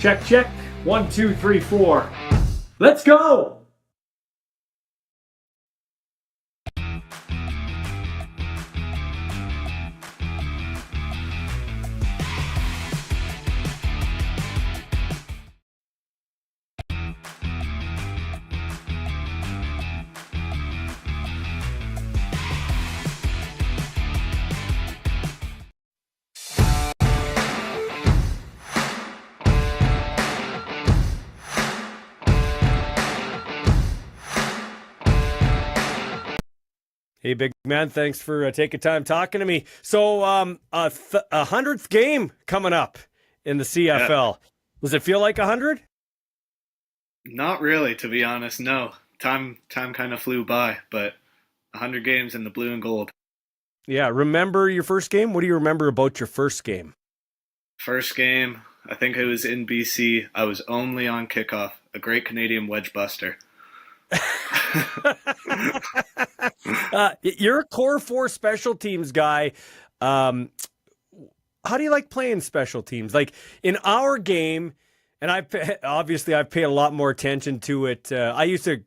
Check, check. 1, 2, 3, 4. Let's go! Hey, big man, thanks for taking time talking to me. So, a 100th game coming up in the Yeah, CFL. Does it feel like 100? not really, to be honest. No, time kind of flew by, but 100 games in the blue and gold. Yeah, remember your first game? What do you remember about your first game? First game, I think it was in BC. I was only on kickoff. A great Canadian wedge buster. You're a core four special teams guy. Um, how do you like playing special teams? Like in our game, and obviously I've paid a lot more attention to it. I used to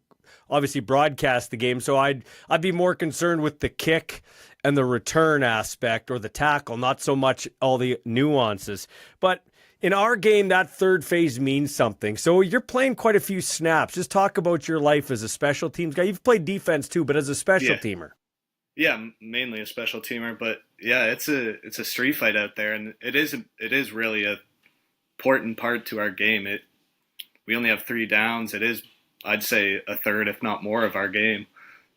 obviously broadcast the game, so I'd be more concerned with the kick and the return aspect or the tackle, not so much all the nuances. But in our game, that third phase means something. So you're playing quite a few snaps. Just talk about your life as a special teams guy. You've played defense too, but as a special Yeah, teamer. yeah, mainly a special teamer, but yeah, it's a street fight out there, and it is really a important part to our game. It We only have three downs. It is, I'd say, a third, if not more, of our game.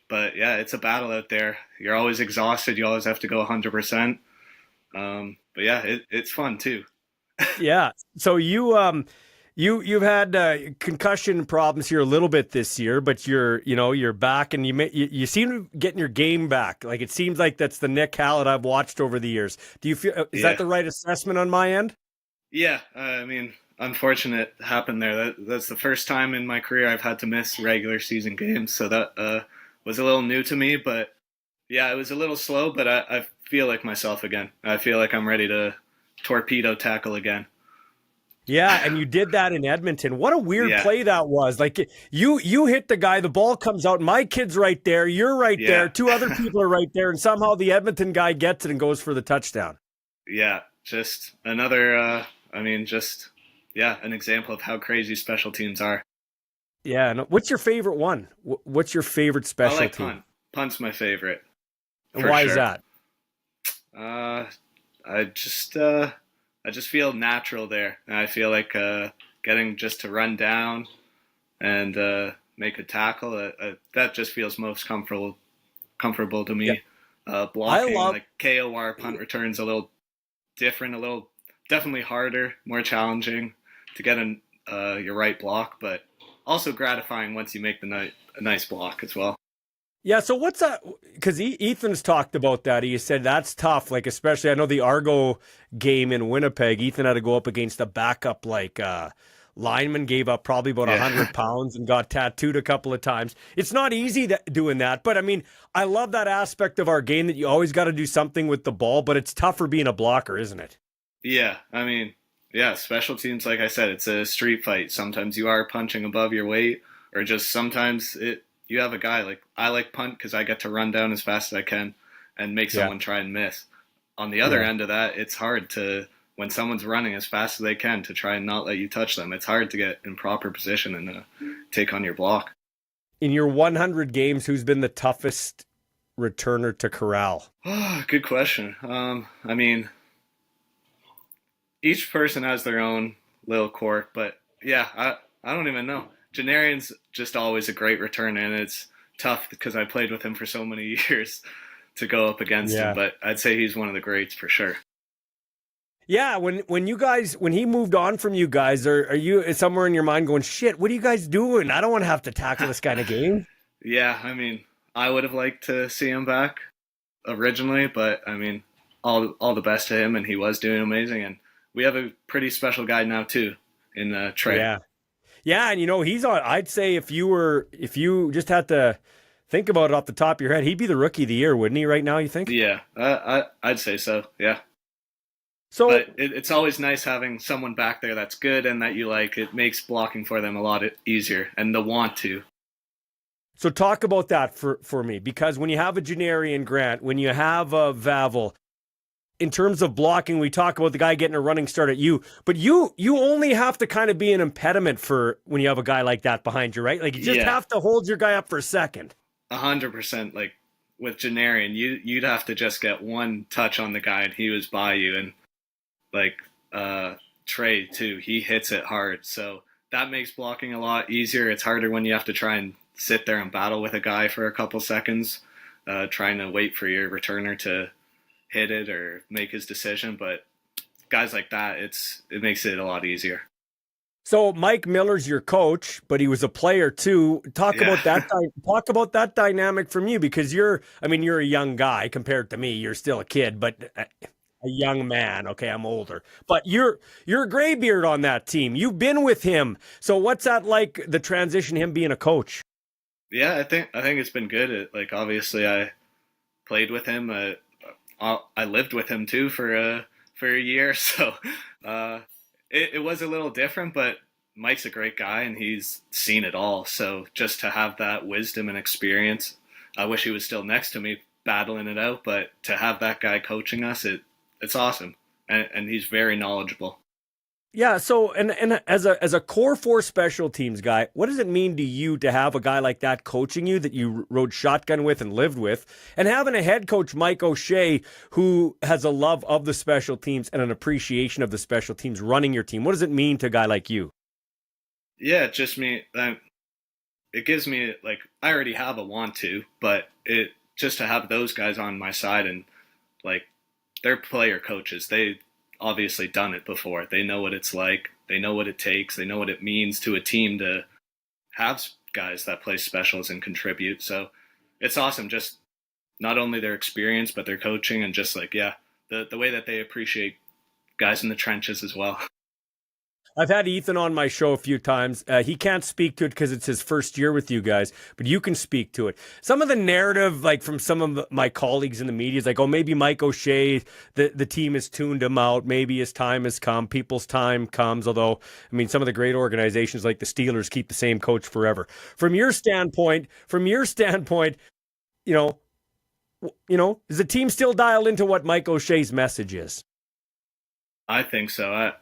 But yeah, it's a battle out there. You're always exhausted. You always have to go 100%. But yeah, it's fun too. Yeah. So you've had concussion problems here a little bit this year, but you're back and you seem to be getting your game back. Like it seems like that's the Nick Hallett I've watched over the years. Do you feel is that Yeah, the right assessment on my end? yeah. I mean, unfortunate happened there. That's the first time in my career I've had to miss regular season games, so that was a little new to me. But yeah, it was a little slow, but I feel like myself again. I feel like I'm ready to torpedo tackle again. Yeah, and you did that in Edmonton. What a weird Yeah, play that was. Like you hit the guy, the ball comes out, my kid's right there, you're right there, yeah, two other people are right there, and somehow the Edmonton guy gets it and goes for the touchdown. yeah. Just another. I mean, just yeah, an example of how crazy special teams are. Yeah. No, what's your favorite one? What's your favorite I special like team? punt. Punt's my favorite And for why is sure. that? Uh, I just feel natural there, and I feel like getting just to run down and make a tackle. That just feels most comfortable to Yeah. me. I Blocking love like KOR punt returns a little different, a little definitely harder, more challenging to get in your right block, but also gratifying once you make a nice block as well. Yeah, so what's that? Because Ethan's talked about that. He said that's tough. Like, especially, I know the Argo game in Winnipeg, Ethan had to go up against a backup like lineman, gave up probably about Yeah, 100 pounds and got tattooed a couple of times. It's not easy doing that. But I mean, I love that aspect of our game that you always got to do something with the ball, but it's tougher being a blocker, isn't it? yeah. I mean, yeah. Special teams, like I said, it's a street fight. Sometimes you are punching above your weight, or just sometimes it you have a guy like I like punt because I get to run down as fast as I can and make Yeah. someone try and miss. On the other Yeah. end of that, it's hard to when someone's running as fast as they can to try and not let you touch them. It's hard to get in proper position and take on your block. In your 100 games, who's been the toughest returner to corral? Good question. I mean, each person has their own little quirk, but yeah, I don't even know. Janarian's just always a great returner, and it's tough because I played with him for so many years to go up against him. Yeah. But I'd say he's one of the greats for sure. Yeah, when he moved on from you guys, are you somewhere in your mind going, shit, what are you guys doing? I don't want to have to tackle this kind of game. Yeah, I mean, I would have liked to see him back originally, but I mean, all the best to him, and he was doing amazing. And we have a pretty special guy now too in Trey. Yeah. Yeah, and he's on. I'd say if you just had to think about it off the top of your head, he'd be the rookie of the year, wouldn't he, right now, you think? Yeah, I'd say so. Yeah. So, But it's always nice having someone back there that's good and that you like. It makes blocking for them a lot easier and the want to. so talk about that for me, because when you have a Janarian Grant, when you have a Vavel, in terms of blocking, we talk about the guy getting a running start at you, but you only have to kind of be an impediment for when you have a guy like that behind you, right? Like you just Yeah, have to hold your guy up for a second. 100%. Like with Janarian, you'd have to just get one touch on the guy and he was by you. And like Trey too, he hits it hard. So that makes blocking a lot easier. It's harder when you have to try and sit there and battle with a guy for a couple seconds, trying to wait for your returner to hit it or make his decision. But guys like that, it makes it a lot easier. So Mike Miller's your coach, but he was a player too. Talk Yeah. about that. Talk about that dynamic from you, because I mean, you're a young guy compared to me. You're still a kid, but a young man. Okay, I'm older, but you're a graybeard on that team. You've been with him. So what's that like? The transition, him being a coach. Yeah, I think it's been good. Like obviously, I played with him. I lived with him too for a year, so uh, it was a little different. But Mike's a great guy, and he's seen it all. So just to have that wisdom and experience, I wish he was still next to me battling it out. But to have that guy coaching us, it's awesome, and he's very knowledgeable. Yeah. So, and as a core four special teams guy, what does it mean to you to have a guy like that coaching you, that you rode shotgun with and lived with, and having a head coach, Mike O'Shea, who has a love of the special teams and an appreciation of the special teams running your team? What does it mean to a guy like you? Yeah, it just me. It gives me like I already have a want to, but it just to have those guys on my side and like they're player coaches. They obviously done it before. They know what it's like. They know what it takes. They know what it means to a team to have guys that play specials and contribute. So it's awesome. Just not only their experience, but their coaching and just like, yeah, the way that they appreciate guys in the trenches as well. I've had Ethan on my show a few times. He can't speak to it because it's his first year with you guys, but you can speak to it. Some of the narrative, like from some of my colleagues in the media, is like, oh, maybe Mike O'Shea, the team has tuned him out. Maybe his time has come. People's time comes. Although, I mean, some of the great organizations like the Steelers keep the same coach forever. From your standpoint, you know, is the team still dialed into what Mike O'Shea's message is? I think so.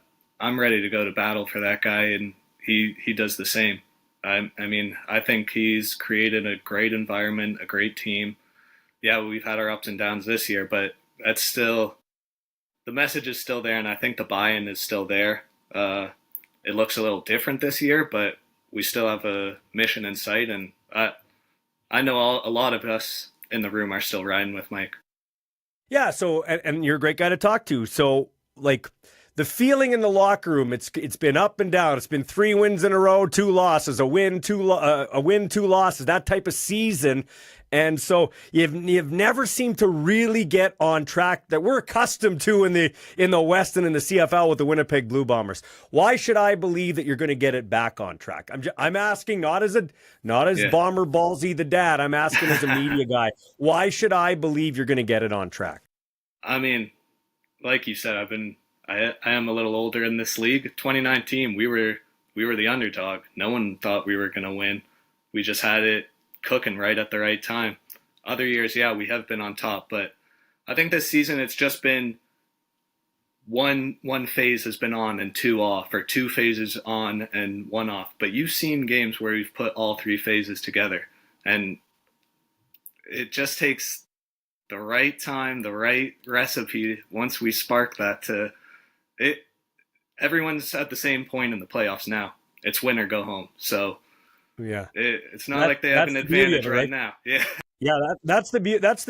I'm ready to go to battle for that guy, and he does the same. I mean, I think he's created a great environment, a great team. Yeah, we've had our ups and downs this year, but that's still the message is still there, and I think the buy-in is still there. It looks a little different this year, but we still have a mission in sight, and I know a lot of us in the room are still riding with Mike. Yeah. So, and you're a great guy to talk to. So, like, the feeling in the locker room, it's been up and down. It's been 3 wins in a row, 2 losses, a win, 2 losses, that type of season. And so you've never seemed to really get on track that we're accustomed to in the West and in the CFL with the Winnipeg Blue Bombers. Why should I believe that you're going to get it back on track? I'm asking not as Bomber Ballsy the dad. I'm asking as a media guy. Why should I believe you're going to get it on track? I mean, like you said, I am a little older in this league. 2019, we were the underdog. No one thought we were going to win. We just had it cooking right at the right time. Other years, yeah, we have been on top, but I think this season it's just been one phase has been on and 2 off, or 2 phases on and 1 off. But you've seen games where we've put all 3 phases together, and it just takes the right time, the right recipe. Once we spark that to it, everyone's at the same point in the playoffs now. It's win or go home. So yeah, it's not like they have an advantage right now. Yeah. Yeah, that's the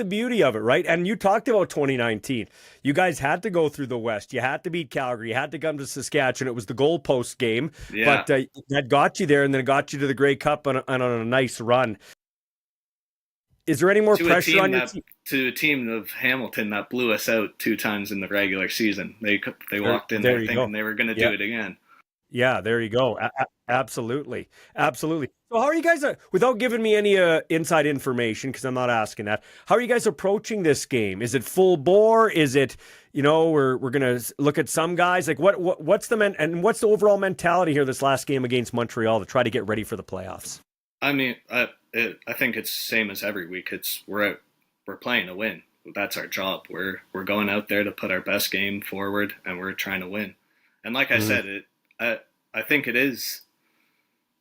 beauty of it, right? And you talked about 2019. You guys had to go through the West. You had to beat Calgary. You had to come to Saskatchewan. It was the goalpost game, Yeah. but that got you there, and then it got you to the Grey Cup on a nice run. Is there any more pressure on your team? To a team of Hamilton that blew us out 2 times in the regular season. They walked in there thinking they were going to do it again. Yeah, there you go. Absolutely. Absolutely. So how are you guys, without giving me any inside information, because I'm not asking that, how are you guys approaching this game? Is it full bore? Is it, we're gonna look at some guys? Like what's and what's the overall mentality here this last game against Montreal to try to get ready for the playoffs? I mean, I think it's same as every week. We're playing to win. That's our job. We're going out there to put our best game forward, and we're trying to win. And like I said, I think it is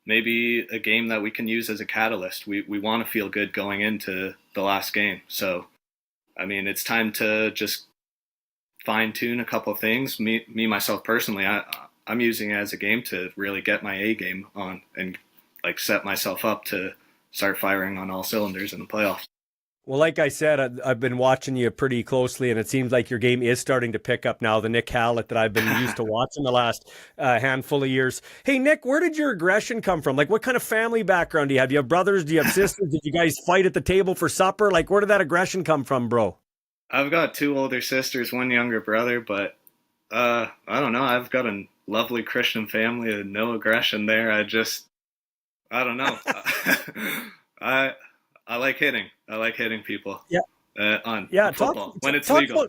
maybe a game that we can use as a catalyst. We want to feel good going into the last game. So, I mean, it's time to just fine tune a couple of things. Me myself personally, I'm using it as a game to really get my A game on and like set myself up to start firing on all cylinders in the playoffs. Well, like I said, I've been watching you pretty closely, and it seems like your game is starting to pick up now. The Nick Hallett that I've been used to watching the last handful of years. Hey, Nick, where did your aggression come from? Like, what kind of family background do you have? Do you have brothers? Do you have sisters? Did you guys fight at the table for supper? Like, where did that aggression come from, bro? I've got two older sisters, one younger brother, but I don't know. I've got a lovely Christian family and no aggression there. I don't know. I like hitting. I like hitting people. Yeah. On football when it's talk legal.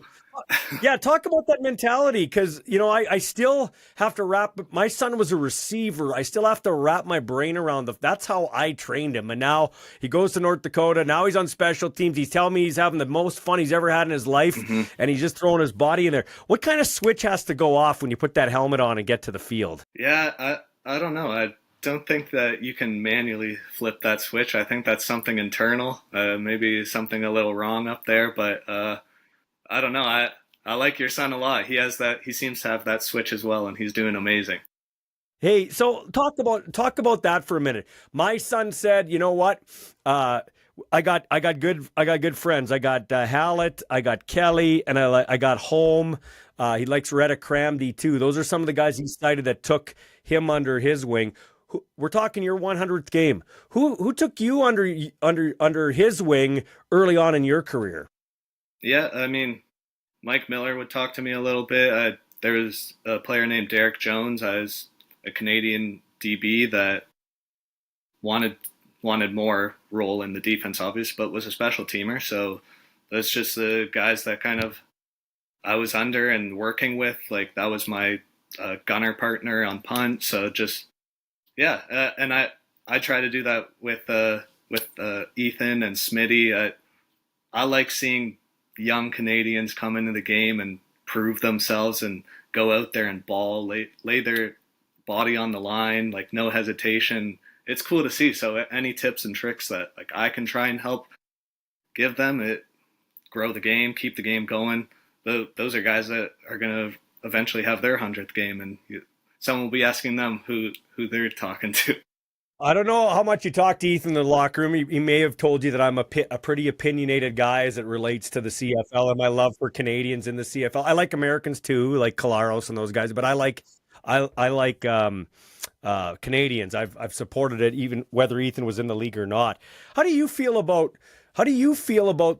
Talk about that mentality, because I still have to wrap. My son was a receiver. I still have to wrap my brain around that's how I trained him. And now he goes to North Dakota. Now he's on special teams. He's telling me he's having the most fun he's ever had in his life, and he's just throwing his body in there. What kind of switch has to go off when you put that helmet on and get to the field? Yeah, I don't know. I don't think that you can manually flip that switch. I think that's something internal, maybe something a little wrong up there, but I don't know. I like your son a lot. He seems to have that switch as well, and he's doing amazing. Hey, so talk about that for a minute. My son said, you know what? I got good friends. I got Hallett, I got Kelly, and I got Home. He likes Retta Cramdy too. Those are some of the guys he cited that took him under his wing. We're talking your 100th game. Who took you under his wing early on in your career? Yeah, I mean, Mike Miller would talk to me a little bit. There was a player named Derek Jones. I was a Canadian DB that wanted more role in the defense, obviously, but was a special teamer. So that's just the guys that kind of I was under and working with. Like that was my gunner partner on punt. So just and I try to do that with Ethan and Smitty. I like seeing young Canadians come into the game and prove themselves and go out there and ball, lay their body on the line, like no hesitation. It's cool to see. So any tips and tricks that like I can try and help give them, it grow the game, keep the game going. Those are guys that are going to eventually have their 100th game, and someone will be asking them who they're talking to. I don't know how much you talked to Ethan in the locker room. He may have told you that I'm a pretty opinionated guy as it relates to the CFL and my love for Canadians in the CFL. I like Americans too, like Kalaros and those guys, but I like Canadians. I've supported it even whether Ethan was in the league or not. How do you feel about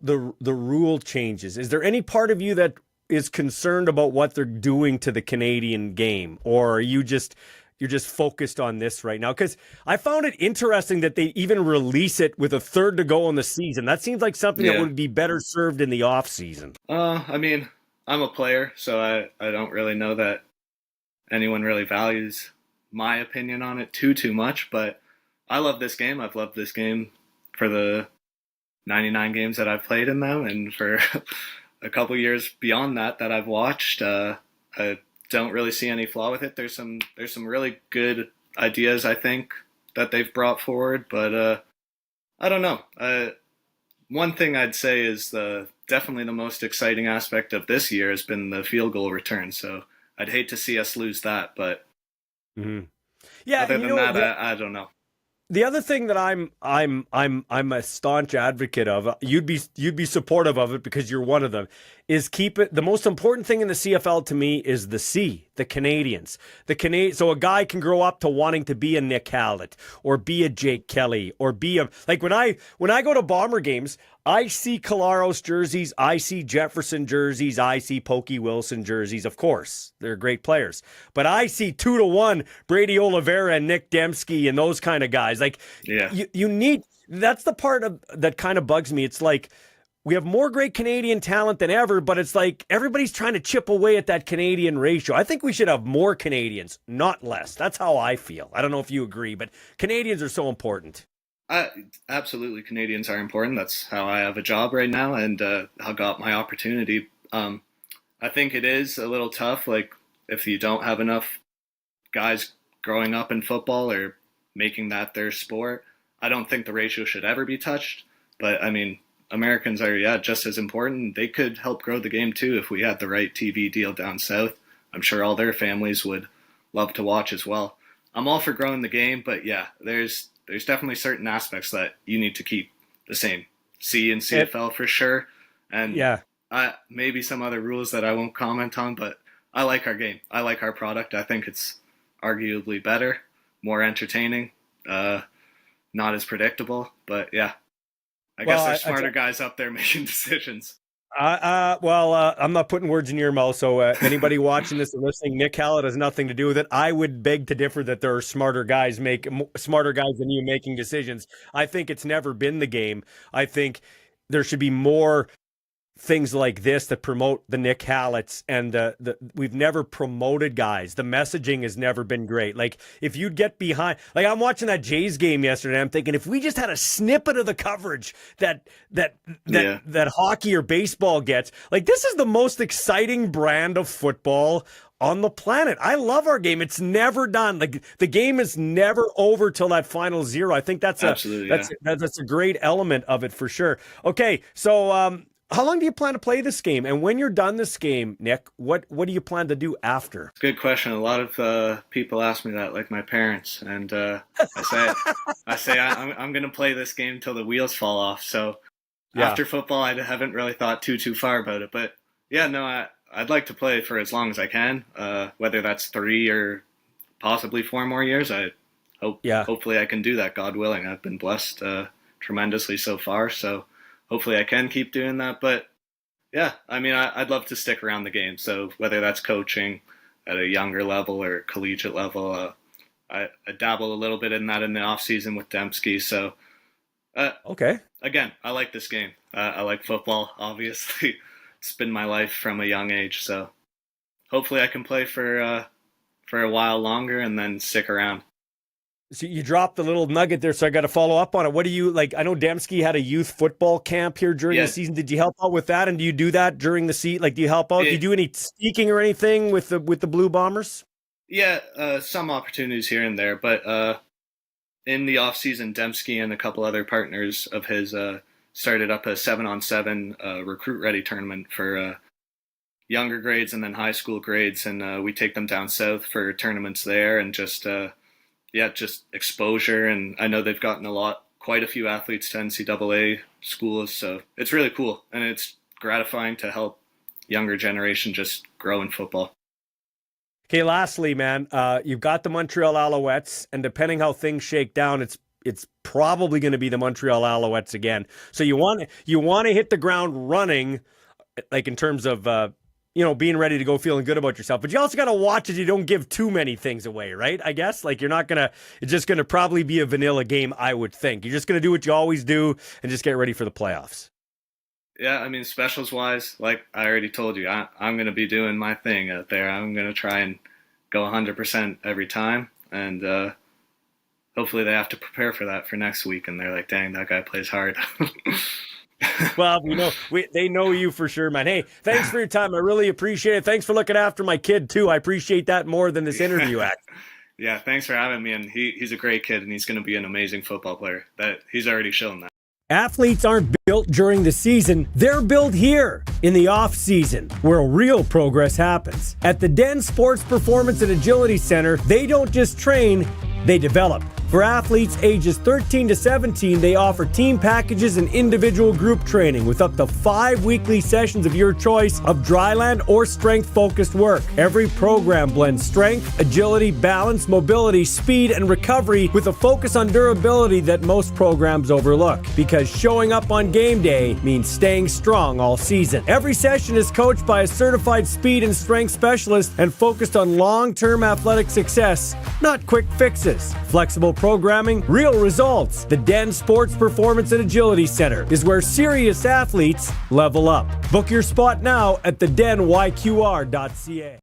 the rule changes? Is there any part of you that is concerned about what they're doing to the Canadian game, or are you're just focused on this right now? Because I found it interesting that they even release it with a third to go in the season. That seems like something that would be better served in the off season. I mean, I'm a player, so I don't really know that anyone really values my opinion on it too much, but I love this game. I've loved this game for the 99 games that I've played in them, and for a couple years beyond that I've watched. I don't really see any flaw with it. There's some really good ideas, I think, that they've brought forward, but I don't know. One thing I'd say is definitely the most exciting aspect of this year has been the field goal return. So I'd hate to see us lose that, but yeah, other than that, I don't know. The other thing that I'm a staunch advocate of, you'd be supportive of it because you're one of them, is keep it. The most important thing in the CFL to me is the Canadians. So a guy can grow up to wanting to be a Nick Hallett or be a Jake Kelly or be a, like when I go to Bomber games, I see Colaros jerseys, I see Jefferson jerseys, I see Pokey Wilson jerseys. Of course, they're great players, but I see 2-1 Brady Oliveira and Nick Dembski and those kind of guys. Like, you need. That's the part of that kind of bugs me. It's like, we have more great Canadian talent than ever, but it's like everybody's trying to chip away at that Canadian ratio. I think we should have more Canadians, not less. That's how I feel. I don't know if you agree, but Canadians are so important. Absolutely, Canadians are important. That's how I have a job right now, and I got my opportunity. I think it is a little tough, like if you don't have enough guys growing up in football or making that their sport. I don't think the ratio should ever be touched, but I mean, Americans are, just as important. They could help grow the game too if we had the right TV deal down south. I'm sure all their families would love to watch as well. I'm all for growing the game, but there's definitely certain aspects that you need to keep the same. C and CFL for sure, and maybe some other rules that I won't comment on. But I like our game. I like our product. I think it's arguably better, more entertaining, not as predictable. But I guess there's smarter guys up there making decisions. I'm not putting words in your mouth, so anybody watching this or listening, Nick Hallett has nothing to do with it. I would beg to differ that there are smarter guys than you making decisions. I think it's never been the game. I think there should be more things like this that promote the Nick Halletts, and we've never promoted guys. The messaging has never been great. Like, if you'd get behind, like I'm watching that Jays game yesterday, I'm thinking if we just had a snippet of the coverage that hockey or baseball gets, like, this is the most exciting brand of football on the planet. I love our game. It's never done. Like, the game is never over till that final zero. I think that's a great element of it for sure. Okay, so how long do you plan to play this game? And when you're done this game, Nick, what do you plan to do after? Good question. A lot of people ask me that, like my parents, and I say I'm going to play this game till the wheels fall off. So after football, I haven't really thought too far about it. But I'd like to play for as long as I can, whether that's 3 or possibly 4 more years. Hopefully I can do that, God willing. I've been blessed tremendously so far, so hopefully I can keep doing that. But I'd love to stick around the game. So whether that's coaching at a younger level or collegiate level, I dabble a little bit in that in the off season with Dembski. So again, I like this game. I like football, obviously. It's been my life from a young age. So hopefully I can play for a while longer and then stick around. So you dropped the little nugget there, so I got to follow up on it. What do you like? I know Dembski had a youth football camp here during the season. Did you help out with that? And do you do that during the season? Like, do you help out? Do you do any speaking or anything with the Blue Bombers? Yeah, some opportunities here and there, but in the off season, Dembski and a couple other partners of his started up a 7-on-7 recruit ready tournament for younger grades and then high school grades, and we take them down south for tournaments there and just exposure. And I know they've gotten quite a few athletes to NCAA schools, so it's really cool, and it's gratifying to help younger generation just grow in football. Okay, lastly, man, you've got the Montreal Alouettes, and depending how things shake down, it's probably going to be the Montreal Alouettes again. So you want to hit the ground running, like in terms of being ready to go, feeling good about yourself. But you also got to watch that you don't give too many things away, right? I guess, like, it's just going to probably be a vanilla game, I would think. You're just going to do what you always do and just get ready for the playoffs. Yeah, I mean, specials wise, like I already told you, I'm going to be doing my thing out there. I'm going to try and go 100% every time. And hopefully they have to prepare for that for next week. And they're like, dang, that guy plays hard. Well, they know you for sure, man. Hey, thanks for your time. I really appreciate it. Thanks for looking after my kid, too. I appreciate that more than this interview act. Yeah, thanks for having me. And he's a great kid, and he's going to be an amazing football player. He's already shown that. Athletes aren't built during the season. They're built here in the off season, where real progress happens. At the Den Sports Performance and Agility Center, they don't just train, they develop. For athletes ages 13 to 17, they offer team packages and individual group training with up to 5 weekly sessions of your choice of dryland or strength-focused work. Every program blends strength, agility, balance, mobility, speed, and recovery with a focus on durability that most programs overlook. Because showing up on game day means staying strong all season. Every session is coached by a certified speed and strength specialist and focused on long-term athletic success, not quick fixes. Flexible programming, real results. The Den Sports Performance and Agility Center is where serious athletes level up. Book your spot now at thedenyqr.ca.